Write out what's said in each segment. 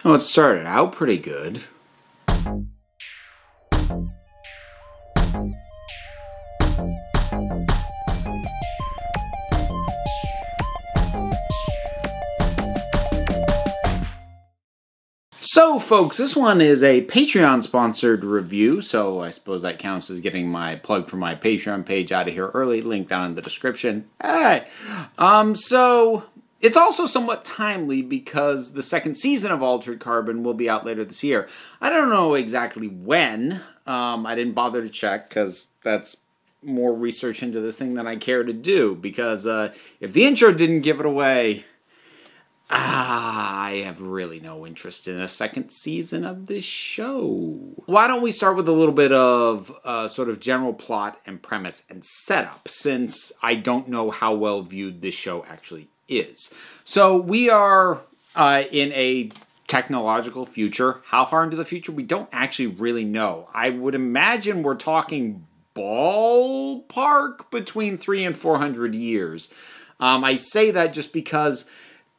Well, it started out pretty good. So, folks, this one is a Patreon-sponsored review, so I suppose that counts as getting my plug for my Patreon page out of here early, link down in the description. Hey! So, it's also somewhat timely because the second season of Altered Carbon will be out later this year. I don't know exactly when. I didn't bother to check, because that's more research into this thing than I care to do, because if the intro didn't give it away, I have really no interest in a second season of this show. Why don't we start with a little bit of sort of general plot and premise and setup, since I don't know how well viewed this show actually is. So we are in a technological future. How far into the future? We don't actually really know. I would imagine we're talking ballpark between 300 and 400 years. I say that just because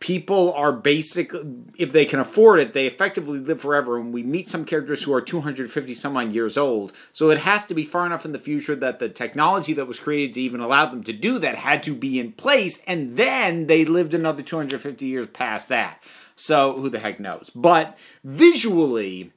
people are basically, if they can afford it, they effectively live forever, and we meet some characters who are 250 some odd years old, so it has to be far enough in the future that the technology that was created to even allow them to do that had to be in place, and then they lived another 250 years past that. So, who the heck knows? But, visually,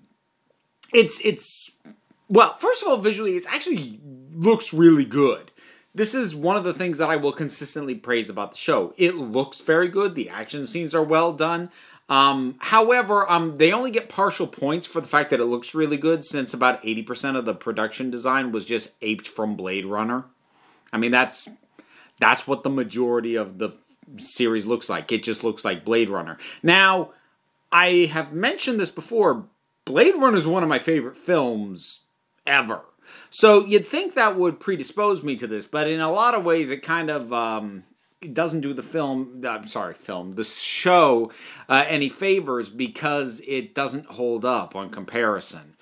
well, first of all, visually, it actually looks really good. This is one of the things that I will consistently praise about the show. It looks very good. The action scenes are well done. However, they only get partial points for the fact that it looks really good, since about 80% of the production design was just aped from Blade Runner. I mean, that's what the majority of the series looks like. It just looks like Blade Runner. Now, I have mentioned this before. Blade Runner is one of my favorite films ever. So you'd think that would predispose me to this, but in a lot of ways it kind of it doesn't do the the show any favors, because it doesn't hold up on comparison.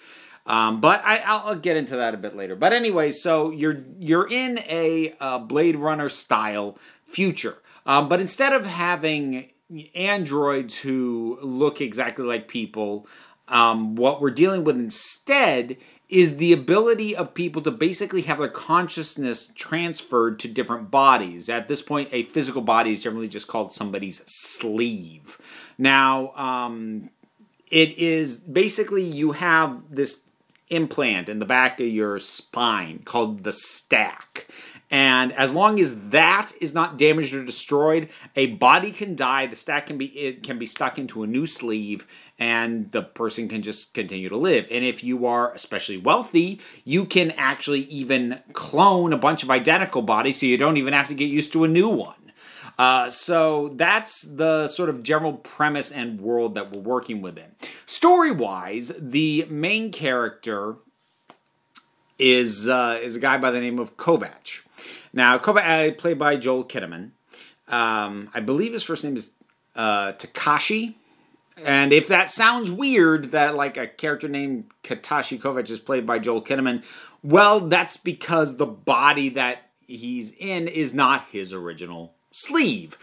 But I'll get into that a bit later. But anyway, so you're in a Blade Runner style future, but instead of having androids who look exactly like people, what we're dealing with instead is the ability of people to basically have their consciousness transferred to different bodies. At this point, a physical body is generally just called somebody's sleeve. Now, it is basically, you have this implant in the back of your spine called the stack. And as long as that is not damaged or destroyed, a body can die, the stack can be stuck into a new sleeve, and the person can just continue to live. And if you are especially wealthy, you can actually even clone a bunch of identical bodies, so you don't even have to get used to a new one. So that's the sort of general premise and world that we're working within. Story-wise, the main character is a guy by the name of Kovac. Now, Kovac, played by Joel Kinnaman. I believe his first name is Takashi. And if that sounds weird, that like a character named Katashi Kovac is played by Joel Kinnaman, well, that's because the body that he's in is not his original sleeve.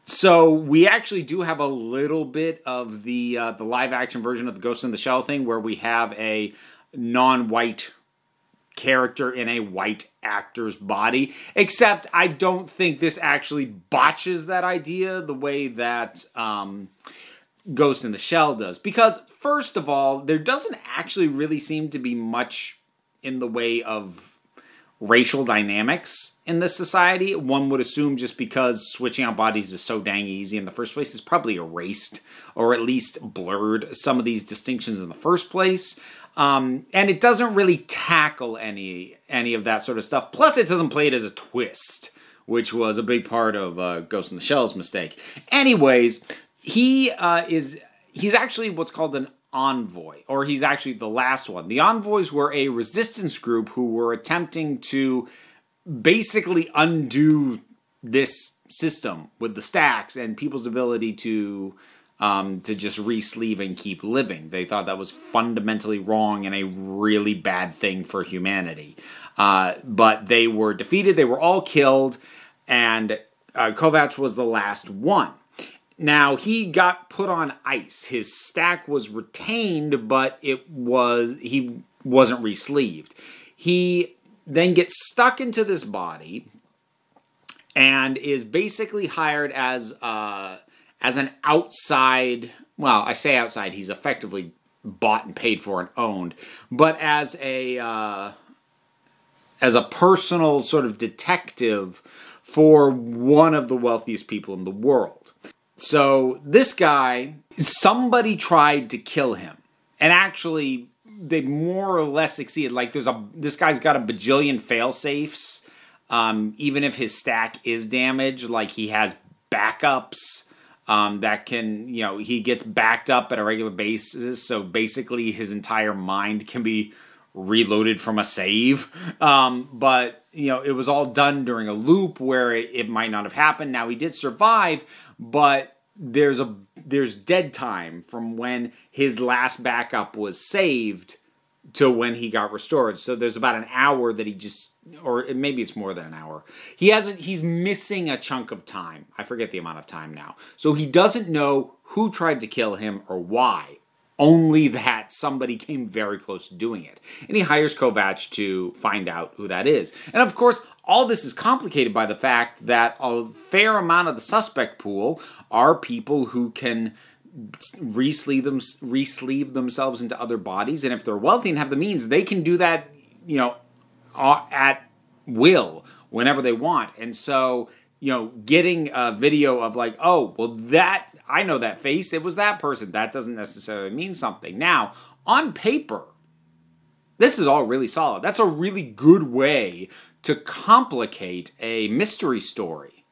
So we actually do have a little bit of the live-action version of the Ghost in the Shell thing, where we have a non-white character in a white actor's body, except I don't think this actually botches that idea the way that Ghost in the Shell does. Because, first of all, there doesn't actually really seem to be much in the way of racial dynamics in this society. One would assume just because switching out bodies is so dang easy in the first place, it's probably erased, or at least blurred some of these distinctions in the first place. And it doesn't really tackle any of that sort of stuff. Plus, it doesn't play it as a twist, which was a big part of Ghost in the Shell's mistake. Anyways, he's actually what's called an envoy, or he's actually the last one. The envoys were a resistance group who were attempting to basically undo this system with the stacks and people's ability to just re-sleeve and keep living. They thought that was fundamentally wrong and a really bad thing for humanity. But they were defeated. They were all killed. And Kovac was the last one. Now, he got put on ice. His stack was retained, but he wasn't re-sleeved. He then gets stuck into this body and is basically hired as an outside, well, I say outside, he's effectively bought and paid for and owned, but as a personal sort of detective for one of the wealthiest people in the world. So this guy, somebody tried to kill him. And actually, they more or less succeeded. Like, this guy's got a bajillion fail-safes. Even if his stack is damaged, like, he has backups that can, he gets backed up at a regular basis. So basically, his entire mind can be reloaded from a save. But, it was all done during a loop where it might not have happened. Now, he did survive, but there's dead time from when his last backup was saved to when he got restored. So there's about an hour that or maybe it's more than an hour. He's missing a chunk of time. I forget the amount of time now. So he doesn't know who tried to kill him or why. Only that somebody came very close to doing it. And he hires Kovac to find out who that is. And of course, all this is complicated by the fact that a fair amount of the suspect pool are people who can re-sleeve themselves into other bodies. And if they're wealthy and have the means, they can do that, at will, whenever they want. And so, getting a video of like, oh, well, I know that face, it was that person. That doesn't necessarily mean something. Now, on paper, this is all really solid. That's a really good way to complicate a mystery story.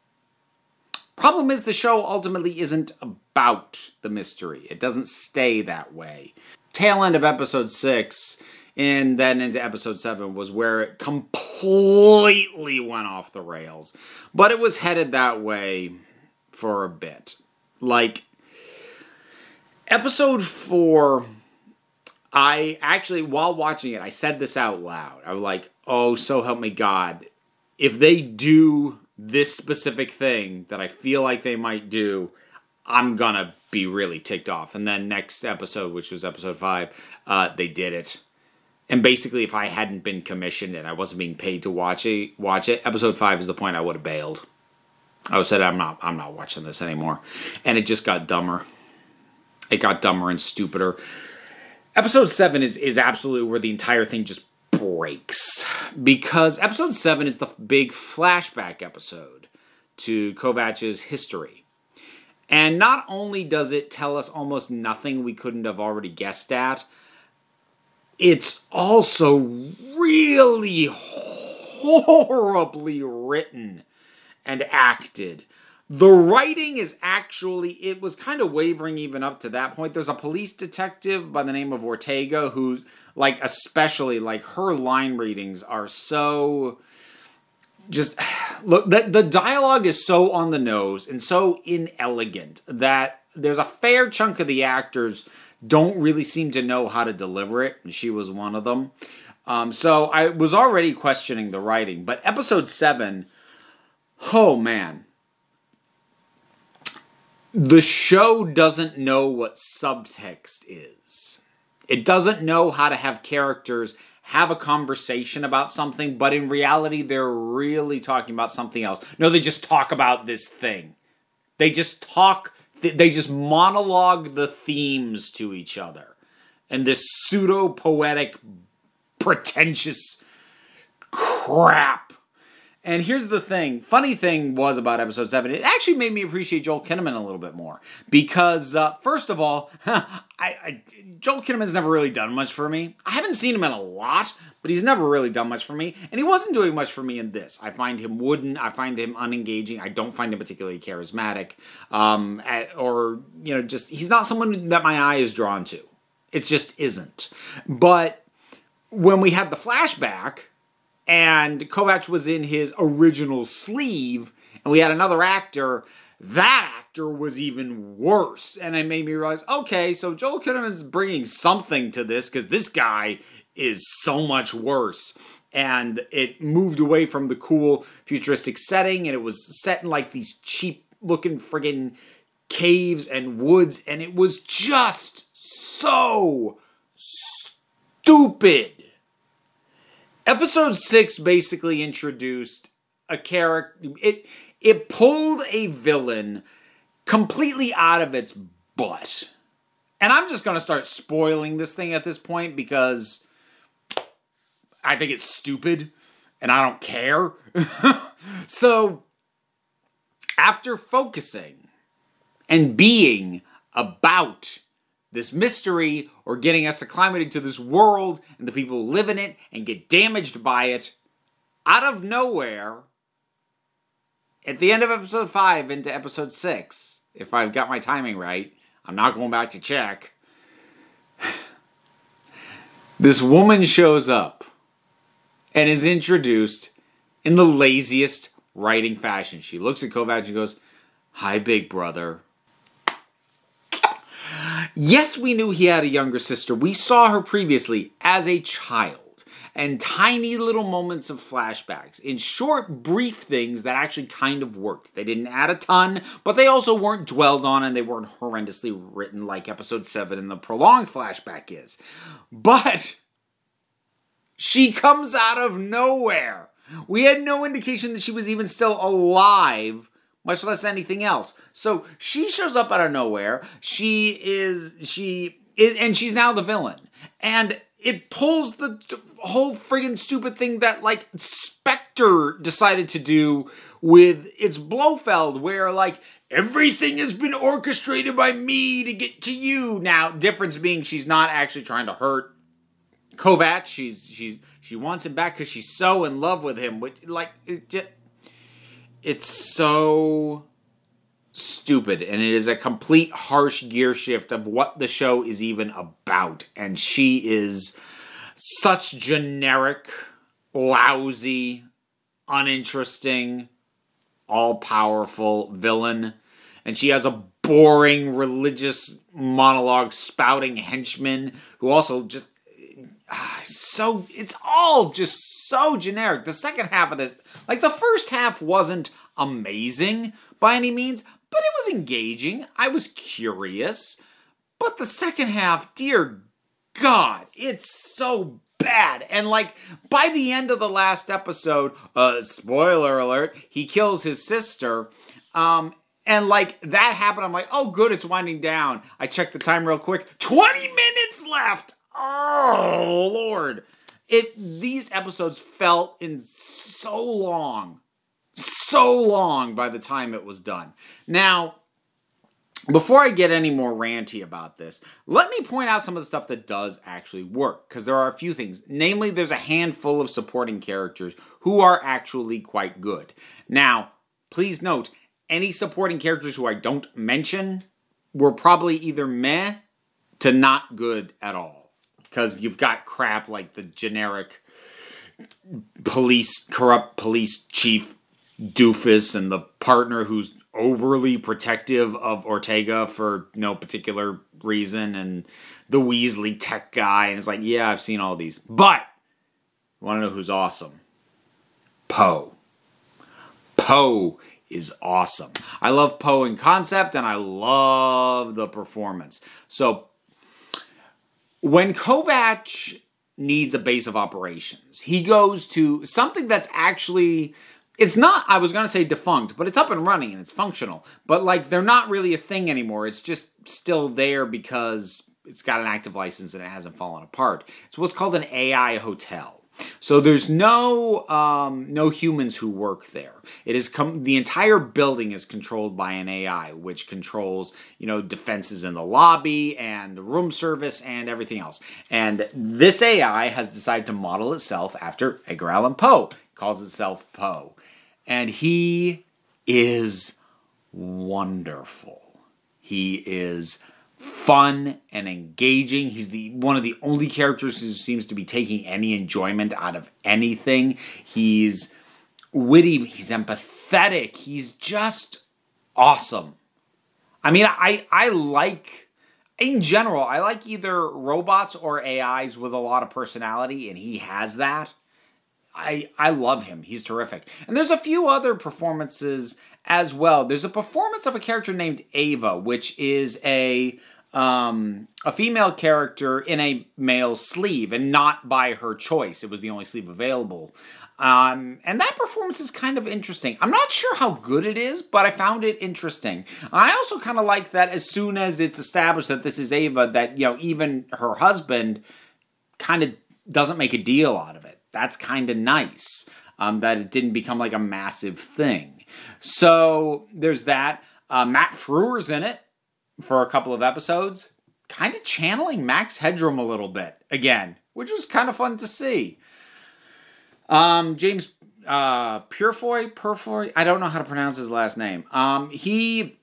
Problem is, the show ultimately isn't about the mystery. It doesn't stay that way. Tail end of episode 6 and then into episode 7 was where it completely went off the rails. But it was headed that way for a bit. Like, episode 4, I actually, while watching it, I said this out loud. I was like, oh, so help me God. If they do this specific thing that I feel like they might do, I'm gonna be really ticked off. And then next episode, which was episode 5, they did it. And basically, if I hadn't been commissioned and I wasn't being paid to watch it, episode 5 is the point I would have bailed. I would have said, I'm not watching this anymore. And it just got dumber. It got dumber and stupider. Episode 7 is absolutely where the entire thing just breaks. Because episode 7 is the big flashback episode to Kovac's history. And not only does it tell us almost nothing we couldn't have already guessed at, it's also really horribly written and acted. The writing is actually, it was kind of wavering even up to that point. There's a police detective by the name of Ortega who, like, especially, like, her line readings are so just, look, the dialogue is so on the nose and so inelegant that there's a fair chunk of the actors don't really seem to know how to deliver it, and she was one of them. So I was already questioning the writing, but episode 7, oh man. The show doesn't know what subtext is. It doesn't know how to have characters have a conversation about something, but in reality, they're really talking about something else. No, they just talk about this thing. They just monologue the themes to each other. And this pseudo-poetic, pretentious crap. And here's the thing. Funny thing was about episode 7, it actually made me appreciate Joel Kinnaman a little bit more. Because, first of all, Joel Kinnaman's never really done much for me. I haven't seen him in a lot, but he's never really done much for me. And he wasn't doing much for me in this. I find him wooden. I find him unengaging. I don't find him particularly charismatic. He's not someone that my eye is drawn to. It just isn't. But when we had the flashback, and Kovac was in his original sleeve, and we had another actor, that actor was even worse. And it made me realize, okay, so Joel Kinnaman's bringing something to this, because this guy is so much worse. and it moved away from the cool futuristic setting, and it was set in like these cheap looking friggin' caves and woods, and it was just so stupid. Episode 6 basically introduced a character. It pulled a villain completely out of its butt. And I'm just going to start spoiling this thing at this point because I think it's stupid and I don't care. So, after focusing and being about this mystery, or getting us acclimated to this world and the people who live in it and get damaged by it, out of nowhere, at the end of episode 5 into episode 6, if I've got my timing right, I'm not going back to check, this woman shows up and is introduced in the laziest writing fashion. She looks at Kovac and goes, "Hi, big brother." Yes, we knew he had a younger sister. We saw her previously as a child. And tiny little moments of flashbacks. In short, brief things that actually kind of worked. They didn't add a ton, but they also weren't dwelled on, and they weren't horrendously written like episode 7 in the prolonged flashback is. But she comes out of nowhere. We had no indication that she was even still alive, much less anything else. So she shows up out of nowhere. And she's now the villain. And it pulls the whole friggin' stupid thing that, like, Spectre decided to do with its Blofeld, where, like, everything has been orchestrated by me to get to you. Now, difference being she's not actually trying to hurt Kovac. She wants him back because she's so in love with him. Which, like, it's so stupid, and it is a complete harsh gear shift of what the show is even about. And she is such generic, lousy, uninteresting, all-powerful villain. And she has a boring religious monologue spouting henchman who also just it's all just so generic. The second half of this, like, the first half wasn't amazing by any means, but it was engaging. I was curious. But the second half, dear God, it's so bad. And, like, by the end of the last episode, spoiler alert, he kills his sister. And, like, that happened. I'm like, oh, good, it's winding down. I checked the time real quick. 20 minutes left! Oh, Lord. These episodes felt in so long by the time it was done. Now, before I get any more ranty about this, let me point out some of the stuff that does actually work, because there are a few things. Namely, there's a handful of supporting characters who are actually quite good. Now, please note, any supporting characters who I don't mention were probably either meh to not good at all. Because you've got crap like the generic corrupt police chief doofus, and the partner who's overly protective of Ortega for no particular reason, and the Weasley tech guy, and it's like, yeah, I've seen all these. But, you want to know who's awesome? Poe. Poe is awesome. I love Poe in concept, and I love the performance. So, when Kovac needs a base of operations, he goes to something that's actually, it's not, I was going to say defunct, but it's up and running and it's functional. But, like, they're not really a thing anymore. It's just still there because it's got an active license and it hasn't fallen apart. It's what's called an AI hotel. So there's no humans who work there. It is the entire building is controlled by an AI, which controls, defenses in the lobby and the room service and everything else. And this AI has decided to model itself after Edgar Allan Poe. It calls itself Poe. And he is wonderful. He is fun and engaging. He's one of the only characters who seems to be taking any enjoyment out of anything. He's witty. He's empathetic. He's just awesome. I mean, I like, in general, I like either robots or AIs with a lot of personality, and he has that. I love him. He's terrific. And there's a few other performances as well. There's a performance of a character named Ava, which is a female character in a male sleeve, and not by her choice. It was the only sleeve available. And that performance is kind of interesting. I'm not sure how good it is, but I found it interesting. I also kind of like that as soon as it's established that this is Ava, that, you know, even her husband kind of doesn't make a deal out of it. That's kind of nice, that it didn't become like a massive thing. So there's that. Matt Frewer's in it for a couple of episodes, kind of channeling Max Headroom a little bit again, which was kind of fun to see. James Perfor, I don't know how to pronounce his last name. He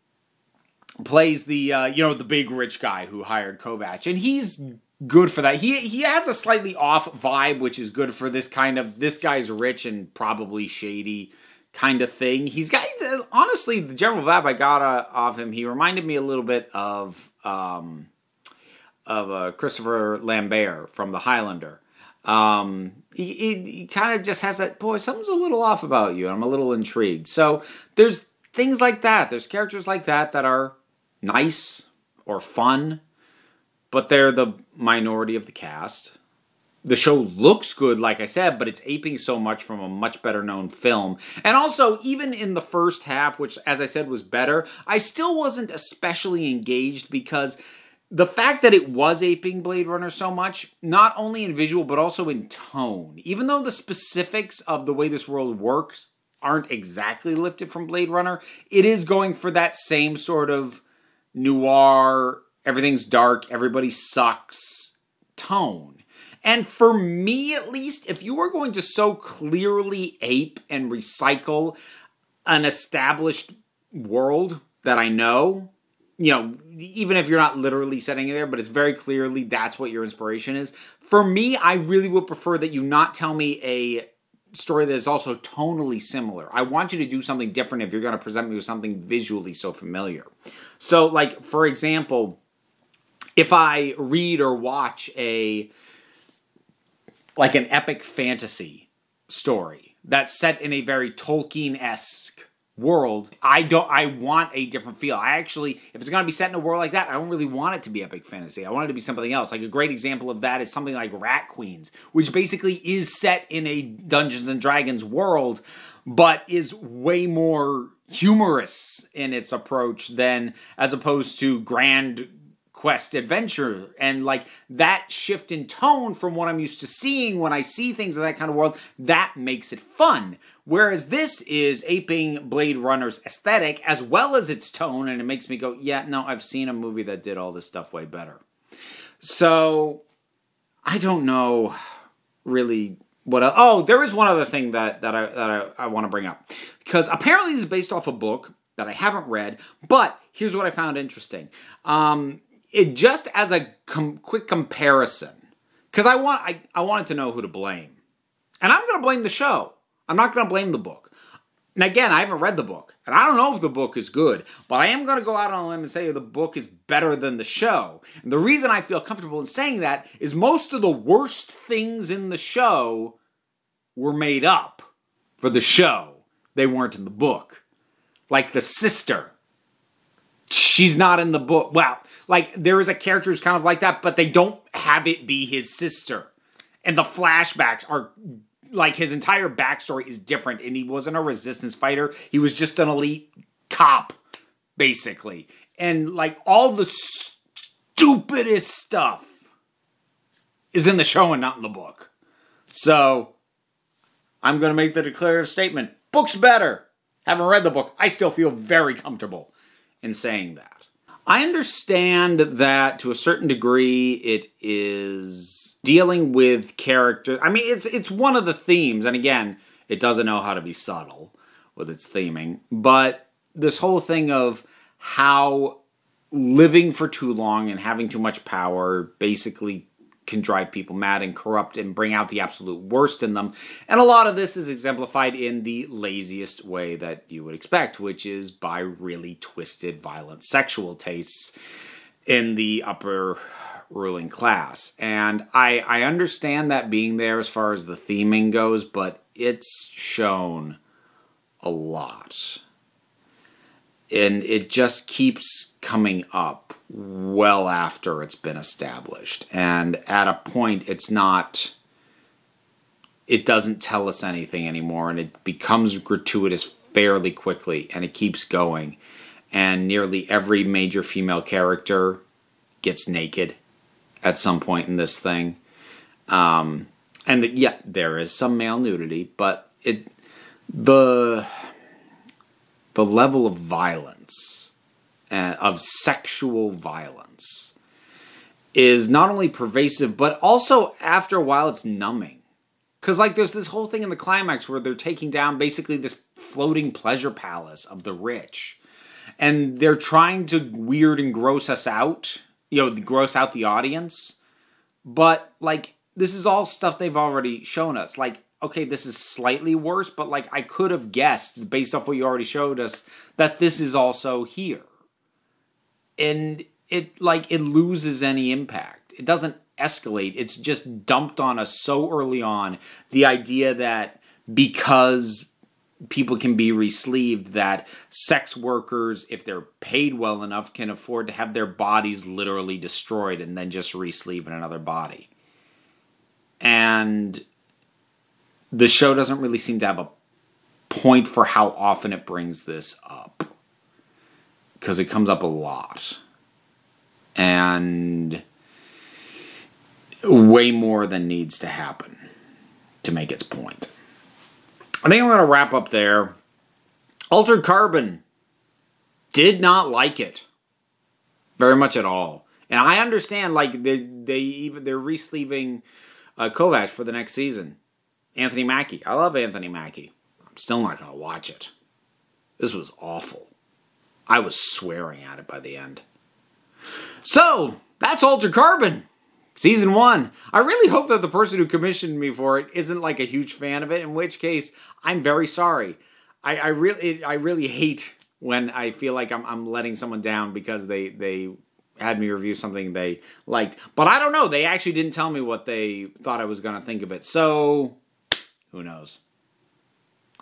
plays the the big rich guy who hired Kovac, and he's good for that. He has a slightly off vibe, which is good for this guy's rich and probably shady kind of thing. He's got, honestly, the general vibe I got of him, he reminded me a little bit of Christopher Lambert from The Highlander. He kind of just has that, boy, something's a little off about you. I'm a little intrigued. So there's things like that. There's characters like that are nice or fun, but they're the minority of the cast. The show looks good, like I said, but it's aping so much from a much better known film. And also, even in the first half, which, as I said, was better, I still wasn't especially engaged because the fact that it was aping Blade Runner so much, not only in visual, but also in tone. Even though the specifics of the way this world works aren't exactly lifted from Blade Runner, it is going for that same sort of noir, everything's dark, everybody sucks tone. And for me, at least, if you were going to so clearly ape and recycle an established world that I know, even if you're not literally setting it there, but it's very clearly that's what your inspiration is. For me, I really would prefer that you not tell me a story that is also tonally similar. I want you to do something different if you're going to present me with something visually so familiar. So, like, for example, if I read or watch an epic fantasy story that's set in a very Tolkien-esque world, I want a different feel. If it's going to be set in a world like that, I don't really want it to be epic fantasy. I want it to be something else. Like, a great example of that is something like Rat Queens, which basically is set in a Dungeons and Dragons world, but is way more humorous in its approach as opposed to grand quest adventure. And like that shift in tone from what I'm used to seeing when I see things in that kind of world, that makes it fun. Whereas this is aping Blade Runner's aesthetic as well as its tone, and it makes me go, yeah, no, I've seen a movie that did all this stuff way better. So I don't know really what else. Oh, there is one other thing that I want to bring up, because apparently this is based off a book that I haven't read, but here's what I found interesting. It just as a quick comparison, because I wanted to know who to blame. And I'm going to blame the show. I'm not going to blame the book. And again, I haven't read the book, and I don't know if the book is good, but I am going to go out on a limb and say the book is better than the show. And the reason I feel comfortable in saying that is most of the worst things in the show were made up for the show. They weren't in the book. Like the sister. She's not in the book. Well, like, there is a character who's kind of like that, but they don't have it be his sister. And the flashbacks are, like, his entire backstory is different, and he wasn't a resistance fighter. He was just an elite cop, basically. And, like, all the stupidest stuff is in the show and not in the book. So, I'm going to make the declarative statement. Book's better. Haven't read the book. I still feel very comfortable in saying that. I understand that to a certain degree it is dealing with character. I mean, it's one of the themes, and again, it doesn't know how to be subtle with its theming, but this whole thing of how living for too long and having too much power basically can drive people mad and corrupt and bring out the absolute worst in them. And a lot of this is exemplified in the laziest way that you would expect, which is by really twisted, violent sexual tastes in the upper ruling class. And I understand that being there as far as the theming goes, but it's shown a lot. And it just keeps coming up well after it's been established. And at a point, it doesn't tell us anything anymore, and it becomes gratuitous fairly quickly, and it keeps going. And nearly every major female character gets naked at some point in this thing. Yeah, there is some male nudity, but the level of violence, of sexual violence, is not only pervasive, but also after a while it's numbing. Because, like, there's this whole thing in the climax where they're taking down basically this floating pleasure palace of the rich. And they're trying to weird and gross us out, gross out the audience. But, like, this is all stuff they've already shown us. Like, okay, this is slightly worse, but, like, I could have guessed, based off what you already showed us, that this is also here. And it loses any impact. It doesn't escalate. It's just dumped on us so early on. The idea that because people can be re-sleeved, that sex workers, if they're paid well enough, can afford to have their bodies literally destroyed and then just re-sleeve in another body. And the show doesn't really seem to have a point for how often it brings this up. Because it comes up a lot. And way more than needs to happen to make its point. I think I'm going to wrap up there. Altered Carbon. Did not like it. Very much at all. And I understand, like, they're re-sleeving Kovacs for the next season. Anthony Mackie. I love Anthony Mackie. I'm still not going to watch it. This was awful. I was swearing at it by the end. So, that's Altered Carbon. Season 1. I really hope that the person who commissioned me for it isn't like a huge fan of it, in which case, I'm very sorry. I really hate when I feel like I'm letting someone down because they had me review something they liked. But I don't know. They actually didn't tell me what they thought I was going to think of it. So, who knows?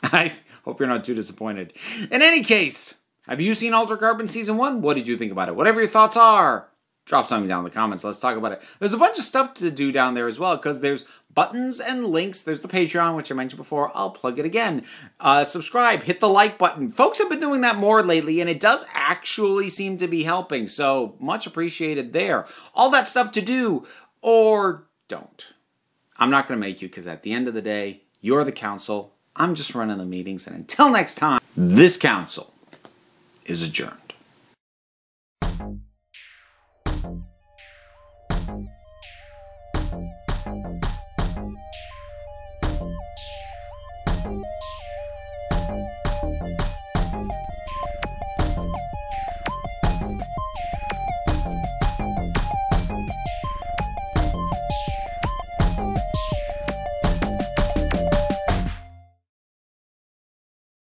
I hope you're not too disappointed. In any case, have you seen Altered Carbon Season 1? What did you think about it? Whatever your thoughts are, drop something down in the comments. Let's talk about it. There's a bunch of stuff to do down there as well, because there's buttons and links. There's the Patreon, which I mentioned before. I'll plug it again. Subscribe. Hit the like button. Folks have been doing that more lately, and it does actually seem to be helping. So, much appreciated there. All that stuff to do, or don't. I'm not going to make you, because at the end of the day, you're the council. I'm just running the meetings. And until next time, this council is adjourned.